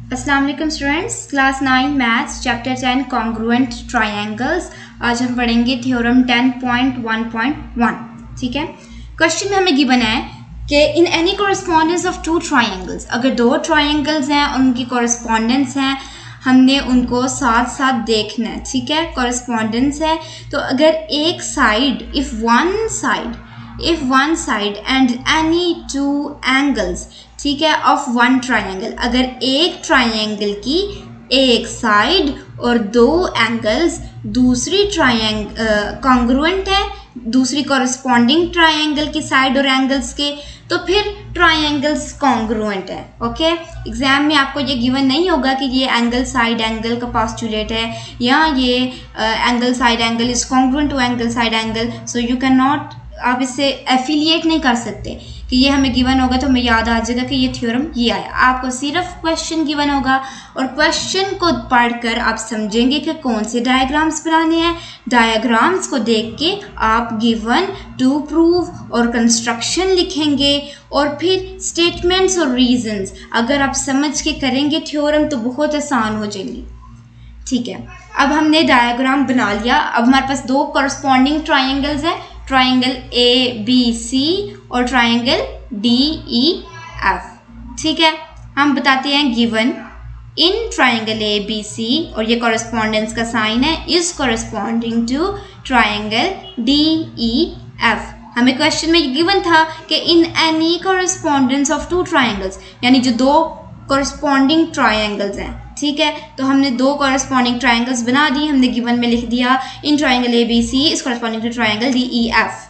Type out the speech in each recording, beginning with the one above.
अस्सलाम वालेकुम students, class 9 maths chapter 10 congruent triangles. आज हम पढ़ेंगे थ्योरम 10.1.1। ठीक है, क्वेश्चन में हमें गिवन है कि in any correspondence of two triangles, अगर दो ट्रायंगल्स हैं और उनकी कॉरेस्पॉन्डेंस हैं, हमने उनको साथ साथ देखना है। ठीक है, कॉरेस्पॉन्डेंस है तो अगर एक side if one side and any two angles, ठीक है, ऑफ वन ट्रायंगल, अगर एक ट्रायंगल की एक साइड और दो एंगल्स दूसरी कॉन्ग्रुएंट है दूसरी कॉरेस्पॉन्डिंग ट्रायंगल की साइड और एंगल्स के, तो फिर ट्रायंगल्स कॉन्ग्रुएंट है। ओके, एग्जाम में आपको ये गिवन नहीं होगा कि ये एंगल साइड एंगल का पोस्टुलेट है या ये angle side angle is congruent to angle side angle, so you can not, आप इससे एफिलिएट नहीं कर सकते कि ये हमें गिवन होगा तो हमें याद आ जाएगा कि ये थ्योरम ये आया। आपको सिर्फ क्वेश्चन गिवन होगा और क्वेश्चन को पढ़कर आप समझेंगे कि कौन से डायग्राम्स बनाने हैं। डायग्राम्स को देख के आप गिवन, टू प्रूव और कंस्ट्रक्शन लिखेंगे और फिर स्टेटमेंट्स और रीजंस अगर आप समझ के करेंगे थ्योरम तो बहुत आसान हो जाएंगी। ठीक है, अब हमने डायग्राम बना लिया। अब हमारे पास दो कॉरेस्पॉन्डिंग ट्रायंगल्स हैं, ट्रायंगल ABC और ट्रायंगल DEF। ठीक है, हम बताते हैं गिवन इन ट्रायंगल ABC और ये कॉरेस्पॉन्डेंस का साइन है, is corresponding to triangle DEF। हमें क्वेश्चन में गिवन था कि in any correspondence of two triangles, यानी जो दो कॉरेस्पॉन्डिंग ट्रायंगल्स हैं। ठीक है, तो हमने दो कॉरेस्पॉन्डिंग ट्रायंगल्स बना दी, हमने गिवन में लिख दिया in triangle ABC is corresponding to triangle DEF।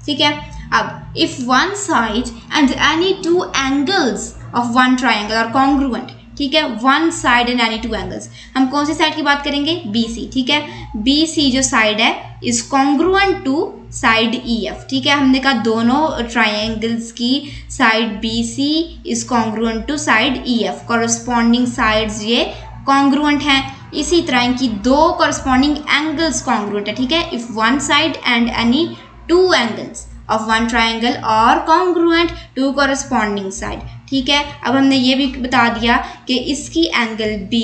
ठीक है, अब if one side and any two angles of one triangle are congruent, ठीक है, one side and any two angles, हम कौन सी साइड की बात करेंगे? BC। ठीक है, BC जो साइड है is congruent to side EF। ठीक है, हमने कहा दोनों ट्रायंगल्स की side BC is congruent to side EF, corresponding sides ये कॉन्ग्रुएंट हैं। इसी तरह इनकी दो कॉरेस्पॉन्डिंग एंगल्स कॉन्ग्रुएंट है। ठीक है, if one side and any two angles of one triangle और कॉन्ग्रुएंट टू कॉरेस्पॉन्डिंग साइड। ठीक है, अब हमने ये भी बता दिया कि इसकी एंगल B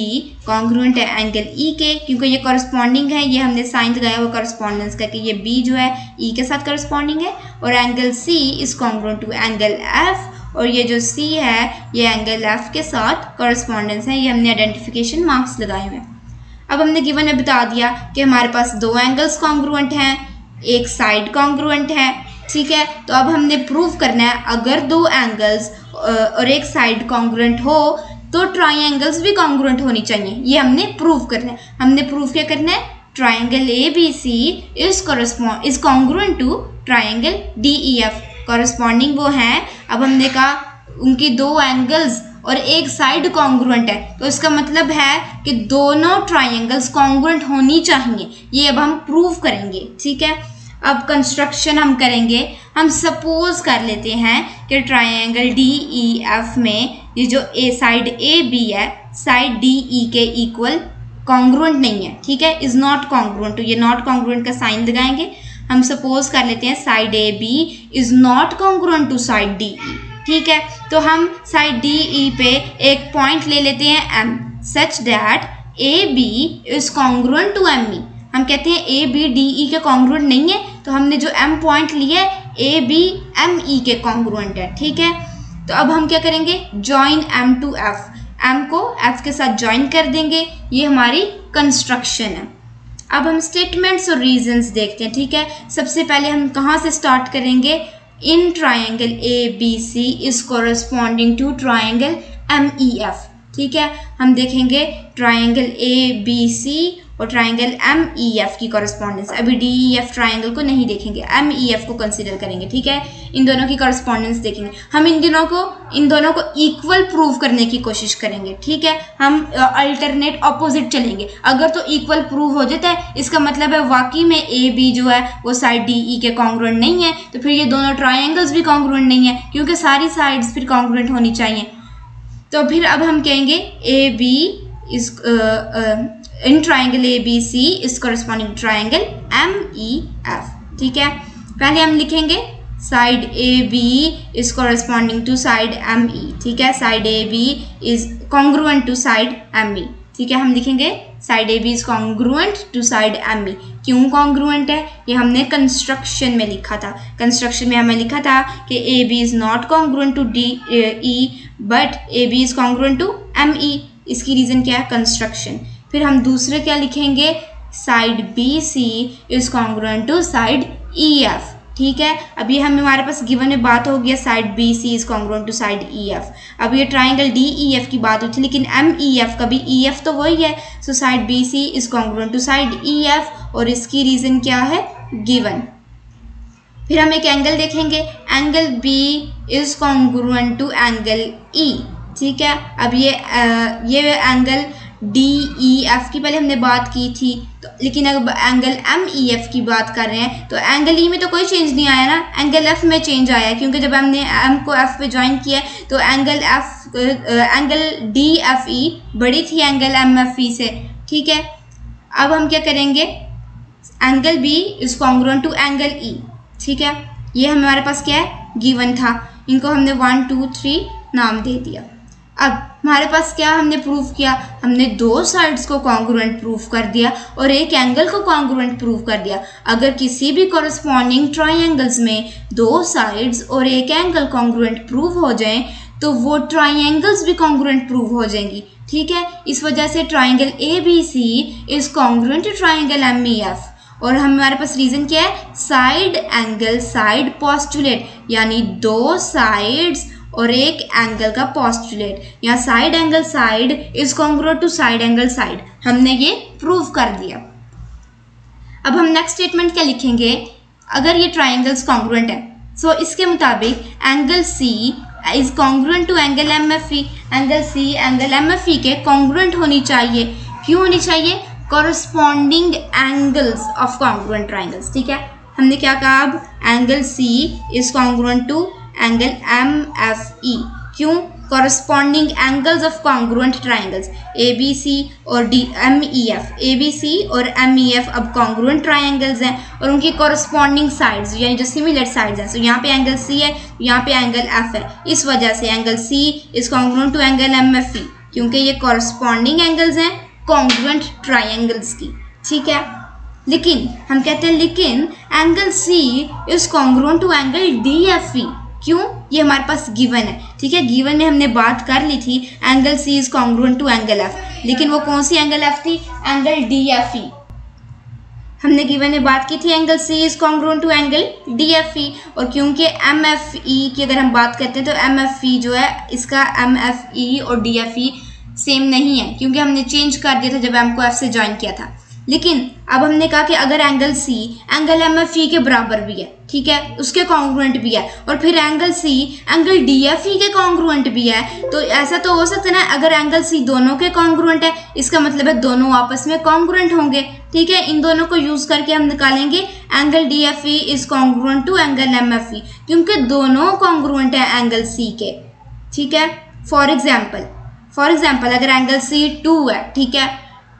कॉन्ग्रुएंट है एंगल E के, क्योंकि ये कॉरेस्पॉन्डिंग है, ये हमने साइन लगाया हुआ कॉरेस्पॉन्डेंस का कि ये B जो है E के साथ कॉरेस्पॉन्डिंग है, और angle C is congruent to angle F, और ये जो C है ये एंगल F के साथ कॉरेस्पॉन्डेंस है। ये हमने आइडेंटिफिकेशन मार्क्स लगाए हुए हैं। अब हमने गिवन में बता दिया कि हमारे पास दो एंगल्स कॉन्ग्रुएंट हैं, एक साइड कॉन्ग्रुएंट है। ठीक है, तो अब हमने प्रूव करना है अगर दो एंगल्स और एक साइड कॉन्ग्रुएंट हो तो ट्रायंगल्स भी कॉन्ग्रुएंट होनी चाहिए। ये हमने प्रूव करना है। हमने प्रूव क्या करना है? Triangle ABC is congruent to triangle DEF, corresponding वो हैं। अब हमने कहा उनकी दो एंगल्स और एक साइड कॉन्ग्रुएंट है, तो इसका मतलब है कि दोनों ट्रायंगल्स कॉन्ग्रुएंट होनी चाहिए। ये अब हम प्रूव करेंगे। ठीक है, अब कंस्ट्रक्शन हम करेंगे। हम सपोज कर लेते हैं कि ट्रायंगल DEF में ये जो साइड AB है साइड DE के इक्वल कॉन्ग्रुएंट नहीं है। ठीक है, इज नॉट कॉन्ग्रुएंट टू, ये नॉट कॉन्ग्रुएंट का साइन लगाएंगे। हम सपोज कर लेते हैं side AB is not congruent to side DE। ठीक है, तो हम साइड DE पे एक पॉइंट ले लेते हैं M, such that AB is congruent to ME। हम कहते हैं AB DE के कॉन्ग्रुएंट नहीं है, तो हमने जो M पॉइंट लिया है AB ME के कॉन्ग्रुएंट है। ठीक है, तो अब हम क्या करेंगे? Join M to F, M को F के साथ जॉइन कर देंगे। ये हमारी कंस्ट्रक्शन है। अब हम स्टेटमेंट्स और रीजंस देखते हैं। ठीक है, सबसे पहले हम कहाँ से स्टार्ट करेंगे? In triangle ABC is corresponding to triangle MEF। ठीक है, हम देखेंगे ट्रायंगल ABC और ट्रायंगल MEF की कॉरेस्पॉन्डेंस। अभी DEF ट्रायंगल को नहीं देखेंगे, MEF को कंसीडर करेंगे। ठीक है, इन दोनों की कॉरेस्पॉन्डेंस देखेंगे। हम इन दोनों को इक्वल प्रूव करने की कोशिश करेंगे। ठीक है, हम अल्टरनेट ऑपोजिट चलेंगे। अगर तो इक्वल प्रूव हो जाता है, इसका मतलब है वाकई में AB जो है वो साइड DE के कॉन्ग्रुएंट नहीं है, तो फिर ये दोनों ट्रायंगल्स भी कॉन्ग्रुएंट नहीं है, क्योंकि सारी साइड्स फिर कॉन्ग्रुएंट होनी चाहिए। तो फिर अब हम कहेंगे AB is in triangle ABC is corresponding triangle MEF। ठीक है, पहले हम लिखेंगे side A B is corresponding to side M E, ठीक है, side A B is congruent to side M E, ठीक है, हम लिखेंगे side A B is congruent to side M E. क्यों कॉन्ग्रुएंट है, ये हमने कंस्ट्रक्शन में लिखा था, कंस्ट्रक्शन में हमें लिखा था कि A B is not congruent to D E but A B is congruent to M E, इसकी रीज़न क्या है, कंस्ट्रक्शन। फिर हम दूसरे क्या लिखेंगे, side B C is congruent to side E F, ठीक है। अब ये हमारे पास गिवन में बात हो गया side B C is congruent to side E F. अब ये ट्राइंगल डी ई एफ की बात हुई थी, लेकिन एम ई एफ का भी ई एफ तो वही है, so side B C is congruent to side E F, और इसकी रीज़न क्या है, गिवन। फिर हम एक एंगल देखेंगे, angle B is congruent to angle E, ठीक है। अब ये एंगल डी ई एफ की पहले हमने बात की थी, तो लेकिन अब एंगल एम ई एफ की बात कर रहे हैं, तो एंगल ई में तो कोई चेंज नहीं आया ना, एंगल एफ में चेंज आया है, क्योंकि जब हमने एम को एफ पे ज्वाइन किया है तो एंगल डी एफ ई बड़ी थी एंगल एम एफ ई से, ठीक है। अब हम क्या करेंगे, angle B is congruent to angle E, ठीक है, ये हमारे पास क्या है, गिवन था, इनको हमने 1 2 3 नाम दे दिया। अब हमारे पास क्या हमने प्रूव किया, हमने दो साइड्स को कॉन्ग्रुएंट प्रूव कर दिया और एक एंगल को कॉन्ग्रुएंट प्रूव कर दिया। अगर किसी भी कॉरेस्पॉन्डिंग ट्राइंगल्स में दो साइड्स और एक एंगल कॉन्ग्रुएंट प्रूव हो जाएं तो वो ट्राइंगल्स भी कॉन्ग्रुएंट प्रूव हो जाएंगी, ठीक है। इस वजह से triangle A B C is congruent to triangle M E F, और हमारे पास रीजन क्या है, साइड एंगल साइड पोस्टुलेट, यानी दो साइड्स और एक एंगल का पोस्टुलेट, या side angle side is congruent to side angle side, हमने ये प्रूव कर दिया। अब हम नेक्स्ट स्टेटमेंट क्या लिखेंगे, अगर ये ट्राइंगल्स कॉन्ग्रुएंट है, सो इसके मुताबिक angle C is congruent to angle M F E, angle C angle M F E के कॉन्ग्रुएंट होनी चाहिए। क्यों होनी चाहिए, corresponding angles of congruent triangles, ठीक है। हमने क्या कहा, अब angle C is congruent to angle M F E, क्यों, corresponding angles of congruent triangles A B C और D M E F, A B C और एम ई एफ अब कॉन्ग्रुएंट ट्राइंगल्स हैं और उनकी कॉरेस्पॉन्डिंग साइड्स यानी जो similar sides हैं, सो यहाँ पे एंगल सी है, यहाँ पे एंगल एफ है, इस वजह से angle C is congruent to angle M F E, क्योंकि ये कॉरेस्पॉन्डिंग एंगल्स हैं कॉन्ग्रुएंट ट्राइंगल्स की, ठीक है। लेकिन हम कहते हैं लेकिन angle C is congruent to angle D F E, क्यों, ये हमारे पास गिवन है, ठीक है। गिवन में हमने बात कर ली थी angle C is congruent to angle F, लेकिन वो कौन सी एंगल एफ थी, एंगल डी एफ ई। हमने गिवन में बात की थी angle C is congruent to angle D F E, और क्योंकि एम एफ ई की अगर हम बात करते हैं तो एम एफ ई जो है इसका एम एफ ई और डी एफ ई सेम नहीं है, क्योंकि हमने चेंज कर दिया था जब एम को एफ से ज्वाइन किया था। लेकिन अब हमने कहा कि अगर angle C angle M F E के बराबर भी है, ठीक है, उसके कॉन्ग्रुएंट भी है, और फिर angle C angle D F E के कॉन्ग्रुएंट भी है, तो ऐसा तो हो सकता है ना, अगर एंगल सी दोनों के कॉन्ग्रुएंट है इसका मतलब है दोनों आपस में कॉन्ग्रुएंट होंगे, ठीक है। इन दोनों को यूज करके हम निकालेंगे angle D F E is congruent to angle M F E, क्योंकि दोनों कॉन्ग्रुएंट है एंगल सी के, ठीक है। फॉर एग्जाम्पल अगर एंगल सी 2 है, ठीक है,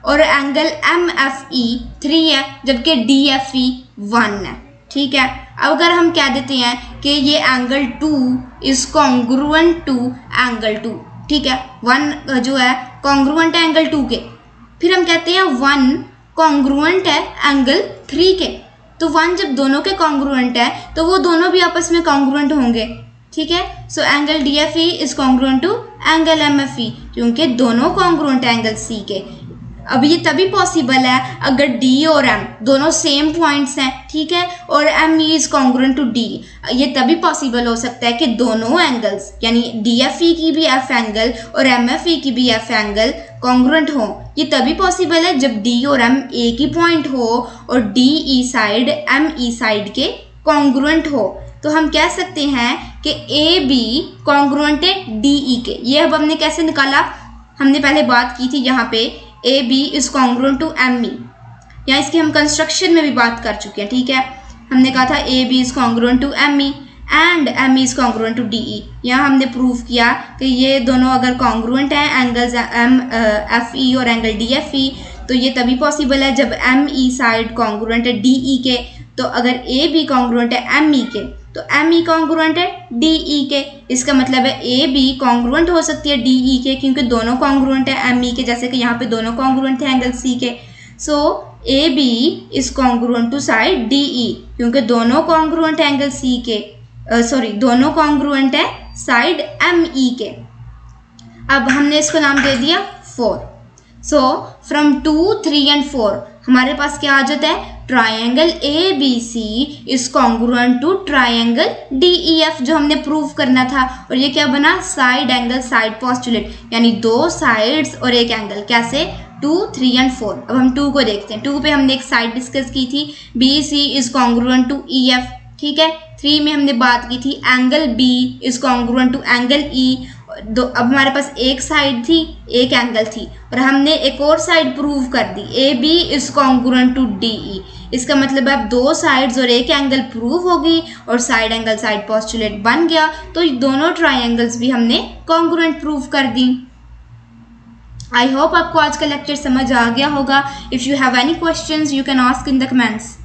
और एंगल एम एफ ई 3 है, जबकि डी एफ ई 1 है, ठीक है। अब अगर हम कह देते हैं कि ये angle 2 is congruent to angle 2, ठीक है, 1 जो है कॉन्ग्रुएंट है एंगल 2 के, फिर हम कहते हैं 1 कॉन्ग्रुएंट है एंगल 3 के, तो 1 जब दोनों के कॉन्ग्रुएंट है तो वो दोनों भी आपस में कॉन्ग्रुएंट होंगे, ठीक है। So angle D F E is congruent to angle M F E, क्योंकि दोनों कॉन्ग्रुएंट है एंगल सी के। अब ये तभी पॉसिबल है अगर D और M दोनों सेम पॉइंट्स हैं, ठीक है, और M is congruent to D, ये तभी पॉसिबल हो सकता है कि दोनों एंगल्स यानी DFE की भी F एंगल और MFE की भी F एंगल कॉन्ग्रुएंट हो। ये तभी पॉसिबल है जब D और M एक ही पॉइंट हो और DE साइड ME साइड के कॉन्ग्रुएंट हो। तो हम कह सकते हैं कि AB कॉन्ग्रुएंट है DE के। ये अब हमने कैसे निकाला, हमने पहले बात की थी यहाँ पे AB is congruent to ME, या इसकी हम कंस्ट्रक्शन में भी बात कर चुके हैं, ठीक है। हमने कहा था AB is congruent to ME and ME is congruent to DE। यहाँ हमने प्रूव किया कि ये दोनों अगर कॉन्ग्रुएंट हैं एंगल्स MFE और एंगल DFE, तो ये तभी पॉसिबल है जब ME साइड कॉन्ग्रुएंट है DE के। तो अगर AB कॉन्ग्रुएंट है ME के तो एम ई कॉन्ग्रुएंट है डी ई के, इसका मतलब है ए बी कॉन्ग्रुएंट हो सकती है डी ई के, क्योंकि दोनों कॉन्ग्रुएंट है एम ई के, जैसे कि यहाँ पे दोनों कॉन्ग्रुएंट थे एंगल सी के। So A B is congruent to side D E, क्योंकि दोनों कॉन्ग्रुएंट है एंगल सी के, दोनों कॉन्ग्रुएंट है साइड एम ई के। अब हमने इसको नाम दे दिया 4। सो फ्रॉम 2, 3 एंड 4 हमारे पास क्या आ जाता है, triangle A B C is congruent to triangle D E F, जो हमने प्रूव करना था। और ये क्या बना, साइड एंगल साइड पोस्टुलेट, यानी 2 साइड्स और एक एंगल। कैसे, 2, 3 एंड 4। अब हम 2 को देखते हैं। 2 पे हमने एक साइड डिस्कस की थी, B C is congruent to E F, ठीक है। 3 में हमने बात की थी angle B is congruent to angle E. अब हमारे पास एक साइड थी, एक एंगल थी, और हमने एक और साइड प्रूव कर दी, A B is congruent to D E. इसका मतलब है अब 2 साइड्स और एक एंगल प्रूव होगी और साइड एंगल साइड पोस्टुलेट बन गया। तो दोनों ट्राइंगल्स भी हमने कॉन्ग्रुएंट प्रूव कर दी। आई होप आपको आज का लेक्चर समझ आ गया होगा। If you have any questions you can ask in the comments.